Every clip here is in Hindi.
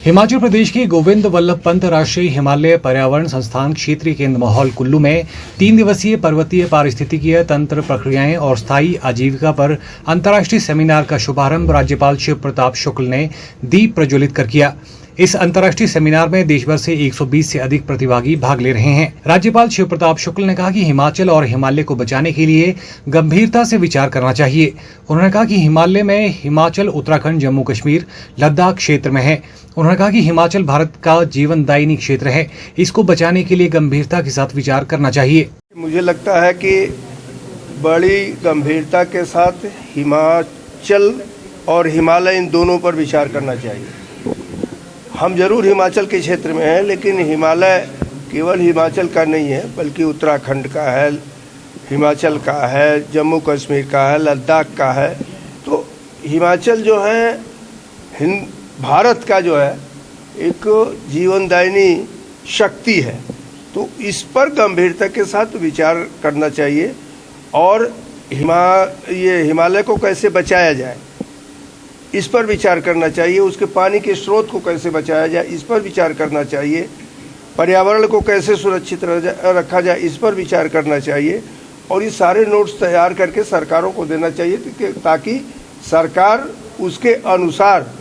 हिमाचल प्रदेश के गोविंद वल्लभ पंत राष्ट्रीय हिमालय पर्यावरण संस्थान क्षेत्रीय केंद्र माहौल कुल्लू में 3 दिवसीय पर्वतीय पारिस्थितिकीय तंत्र प्रक्रियाएं और स्थायी आजीविका पर अंतर्राष्ट्रीय सेमिनार का शुभारंभ राज्यपाल शिव प्रताप शुक्ल ने दीप प्रज्वलित कर किया। इस अंतर्राष्ट्रीय सेमिनार में देश भर से 120 से अधिक प्रतिभागी भाग ले रहे हैं। राज्यपाल शिव प्रताप शुक्ल ने कहा कि हिमाचल और हिमालय को बचाने के लिए गंभीरता से विचार करना चाहिए। उन्होंने कहा कि हिमालय में हिमाचल, उत्तराखंड, जम्मू कश्मीर, लद्दाख क्षेत्र में है। उन्होंने कहा कि हिमाचल भारत का जीवनदायिनी क्षेत्र है, इसको बचाने के लिए गंभीरता के साथ विचार करना चाहिए। मुझे लगता है कि बड़ी गंभीरता के साथ हिमाचल और हिमालय इन दोनों पर विचार करना चाहिए। हम जरूर हिमाचल के क्षेत्र में हैं, लेकिन हिमालय केवल हिमाचल का नहीं है, बल्कि उत्तराखंड का है, हिमाचल का है, जम्मू कश्मीर का है, लद्दाख का है। तो हिमाचल जो है भारत का जो है एक जीवनदायिनी शक्ति है, तो इस पर गंभीरता के साथ विचार करना चाहिए और हिमालय को कैसे बचाया जाए इस पर विचार करना चाहिए। उसके पानी के स्रोत को कैसे बचाया जाए इस पर विचार करना चाहिए। पर्यावरण को कैसे सुरक्षित रखा जाए इस पर विचार करना चाहिए और ये सारे नोट्स तैयार करके सरकारों को देना चाहिए ताकि सरकार उसके अनुसार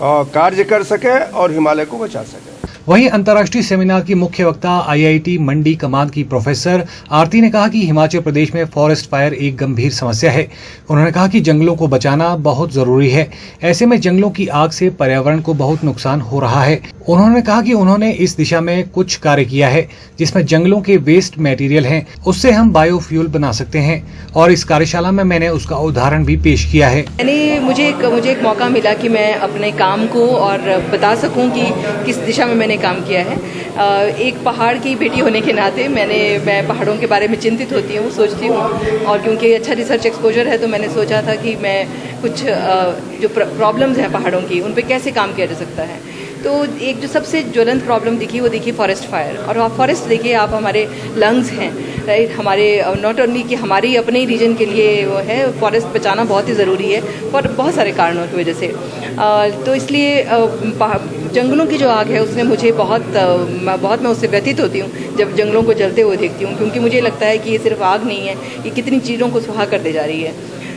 कार्य कर सके और हिमालय को बचा सके। वहीं अंतर्राष्ट्रीय सेमिनार की मुख्य वक्ता आईआईटी मंडी कमांद की प्रोफेसर आरती ने कहा कि हिमाचल प्रदेश में फॉरेस्ट फायर एक गंभीर समस्या है। उन्होंने कहा कि जंगलों को बचाना बहुत जरूरी है। ऐसे में जंगलों की आग से पर्यावरण को बहुत नुकसान हो रहा है। उन्होंने कहा कि उन्होंने इस दिशा में कुछ कार्य किया है, जिसमें जंगलों के वेस्ट मटेरियल हैं, उससे हम बायोफ्यूल बना सकते हैं और इस कार्यशाला में मैंने उसका उदाहरण भी पेश किया है। मुझे एक मौका मिला कि मैं अपने काम को और बता सकूं कि किस दिशा में मैंने काम किया है। एक पहाड़ की बेटी होने के नाते मैं पहाड़ों के बारे में चिंतित होती हूँ, सोचती हूँ, और क्योंकि अच्छा रिसर्च एक्सपोजर है तो मैंने सोचा था कि मैं कुछ जो प्रॉब्लम्स हैं पहाड़ों की उन पे कैसे काम किया जा सकता है। तो एक जो सबसे ज्वलंत प्रॉब्लम दिखी वो दिखी फॉरेस्ट फायर। और फॉरेस्ट देखिए आप, हमारे लंग्स हैं, राइट। हमारे नॉट ओनली कि हमारे अपने ही रीजन के लिए वो है, फॉरेस्ट बचाना बहुत ही ज़रूरी है और बहुत सारे कारणों की वजह से। तो इसलिए जंगलों की जो आग है उसने मुझे बहुत मैं उससे व्यथित होती हूँ जब जंगलों को जलते हुए देखती हूँ, क्योंकि मुझे लगता है कि ये सिर्फ आग नहीं है, ये कितनी चीज़ों को सुहा कर दे जा रही है।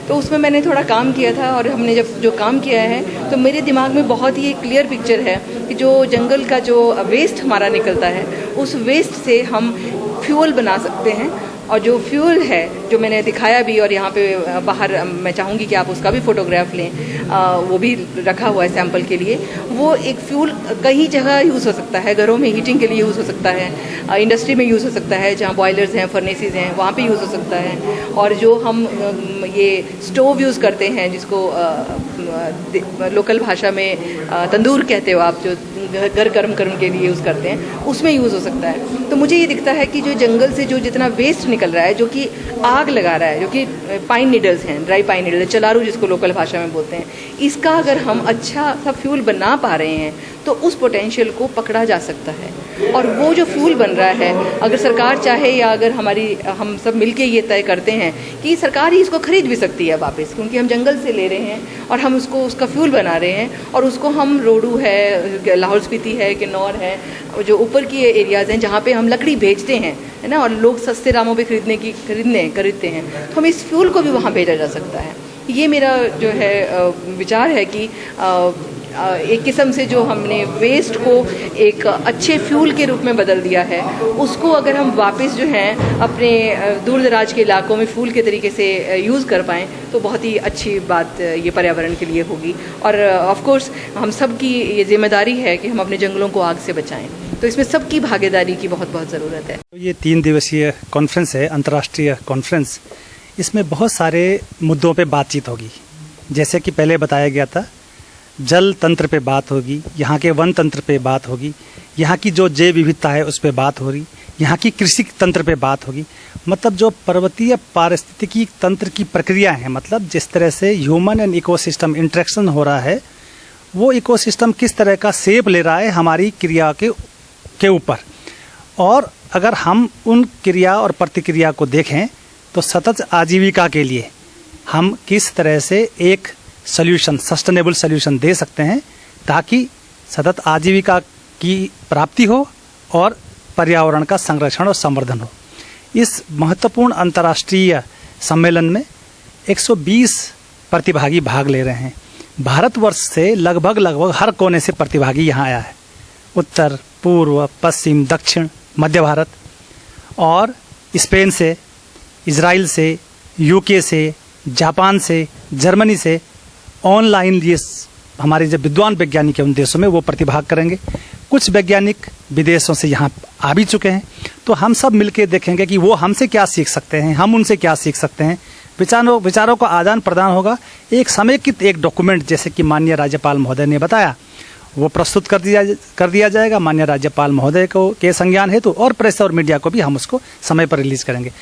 तो उसमें मैंने थोड़ा काम किया था और हमने जब जो काम किया है तो मेरे दिमाग में बहुत ही एक क्लियर पिक्चर है कि जो जंगल का जो वेस्ट हमारा निकलता है उस वेस्ट से हम फ्यूल बना सकते हैं। और जो फ्यूल है जो मैंने दिखाया भी, और यहाँ पे बाहर मैं चाहूँगी कि आप उसका भी फोटोग्राफ लें, वो भी रखा हुआ है सैंपल के लिए। वो एक फ्यूल कई जगह यूज़ हो सकता है, घरों में हीटिंग के लिए यूज़ हो सकता है, इंडस्ट्री में यूज़ हो सकता है, जहाँ बॉयलर्स हैं, फर्नेसेस हैं, वहाँ पे यूज़ हो सकता है। और जो हम ये स्टोव यूज़ करते हैं, जिसको लोकल भाषा में तंदूर कहते हो आप, जो घर गर्म करने के लिए यूज़ करते हैं, उसमें यूज़ हो सकता है। तो मुझे ये दिखता है कि जो जंगल से जो जितना वेस्ट निकल रहा है, जो कि आग लगा रहा है, जो कि पाइन नीडल्स हैं, ड्राई पाइन नीडल, चलारू जिसको लोकल भाषा में बोलते हैं, इसका अगर हम अच्छा सा फ्यूल बना पा रहे हैं तो उस पोटेंशियल को पकड़ा जा सकता है। और वो जो फ्यूल बन रहा है, अगर सरकार चाहे या अगर हम सब मिलके ये तय करते हैं कि सरकार ही इसको खरीद भी सकती है वापस, क्योंकि हम जंगल से ले रहे हैं और हम उसका फ्यूल बना रहे हैं और उसको हम रोडू है, लाहौल स्पीति है, किन्नौर है, जो ऊपर की एरियाज़ हैं जहाँ पे हम लकड़ी बेचते हैं, है ना, और लोग सस्ते दामों पे खरीदते हैं, तो हम इस फ्यूल को भी वहाँ भेजा जा सकता है। ये मेरा जो है विचार है कि एक किस्म से जो हमने वेस्ट को एक अच्छे फ्यूल के रूप में बदल दिया है, उसको अगर हम वापस जो है अपने दूर दराज के इलाकों में फ्यूल के तरीके से यूज़ कर पाएँ तो बहुत ही अच्छी बात ये पर्यावरण के लिए होगी। और ऑफ कोर्स हम सब की ये जिम्मेदारी है कि हम अपने जंगलों को आग से बचाएं, तो इसमें सबकी भागीदारी की बहुत ज़रूरत है। ये 3 दिवसीय कॉन्फ्रेंस है, अंतर्राष्ट्रीय कॉन्फ्रेंस। इसमें बहुत सारे मुद्दों पे बातचीत होगी। जैसे कि पहले बताया गया था, जल तंत्र पे बात होगी, यहाँ के वन तंत्र पे बात होगी, यहाँ की जो जैव विविधता है उस पे बात हो रही, यहाँ की कृषि तंत्र पे बात होगी। मतलब जो पर्वतीय पारिस्थितिकी तंत्र की प्रक्रिया है, मतलब जिस तरह से ह्यूमन एंड इकोसिस्टम इंटरेक्शन हो रहा है, वो इकोसिस्टम किस तरह का शेप ले रहा है हमारी क्रिया के ऊपर। और अगर हम उन क्रिया और प्रतिक्रिया को देखें तो सतत आजीविका के लिए हम किस तरह से एक सॉल्यूशन, सस्टेनेबल सॉल्यूशन दे सकते हैं, ताकि सतत आजीविका की प्राप्ति हो और पर्यावरण का संरक्षण और संवर्धन हो। इस महत्वपूर्ण अंतर्राष्ट्रीय सम्मेलन में 120 प्रतिभागी भाग ले रहे हैं। भारतवर्ष से लगभग हर कोने से प्रतिभागी यहाँ आया है। उत्तर, पूर्व, पश्चिम, दक्षिण, मध्य भारत और स्पेन से, इजराइल से, यूके से, जापान से, जर्मनी से ऑनलाइन ये हमारे जो विद्वान वैज्ञानिक हैं उन देशों में वो प्रतिभाग करेंगे। कुछ वैज्ञानिक विदेशों से यहाँ आ भी चुके हैं, तो हम सब मिलकर देखेंगे कि वो हमसे क्या सीख सकते हैं, हम उनसे क्या सीख सकते हैं। विचारों का आदान प्रदान होगा। एक समेकित एक डॉक्यूमेंट, जैसे कि माननीय राज्यपाल महोदय ने बताया, वो प्रस्तुत कर दिया जाएगा माननीय राज्यपाल महोदय को के संज्ञान हेतु, और प्रेस और मीडिया को भी हम उसको समय पर रिलीज करेंगे।